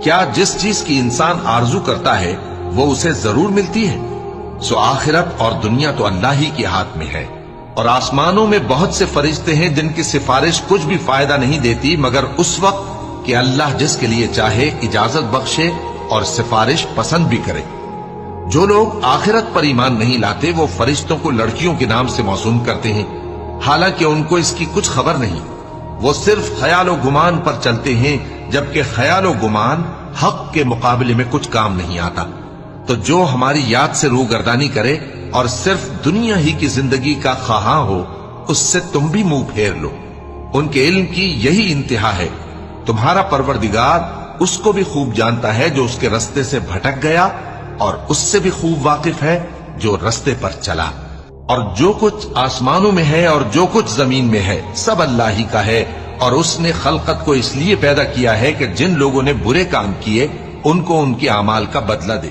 کیا جس چیز کی انسان آرزو کرتا ہے وہ اسے ضرور ملتی ہے؟ سو آخرت اور دنیا تو اللہ ہی کے ہاتھ میں ہے، اور آسمانوں میں بہت سے فرشتے ہیں جن کی سفارش کچھ بھی فائدہ نہیں دیتی مگر اس وقت کہ اللہ جس کے لیے چاہے اجازت بخشے اور سفارش پسند بھی کرے۔ جو لوگ آخرت پر ایمان نہیں لاتے وہ فرشتوں کو لڑکیوں کے نام سے موسوم کرتے ہیں، حالانکہ ان کو اس کی کچھ خبر نہیں۔ وہ صرف خیال و گمان پر چلتے ہیں، جبکہ خیال و گمان حق کے مقابلے میں کچھ کام نہیں آتا۔ تو جو ہماری یاد سے روگردانی کرے اور صرف دنیا ہی کی زندگی کا خواہاں ہو، اس سے تم بھی منہ پھیر لو۔ ان کے علم کی یہی انتہا ہے۔ تمہارا پروردگار اس کو بھی خوب جانتا ہے جو اس کے رستے سے بھٹک گیا، اور اس سے بھی خوب واقف ہے جو رستے پر چلا۔ اور جو کچھ آسمانوں میں ہے اور جو کچھ زمین میں ہے سب اللہ ہی کا ہے، اور اس نے خلقت کو اس لیے پیدا کیا ہے کہ جن لوگوں نے برے کام کیے ان کو ان کے اعمال کا بدلہ دے۔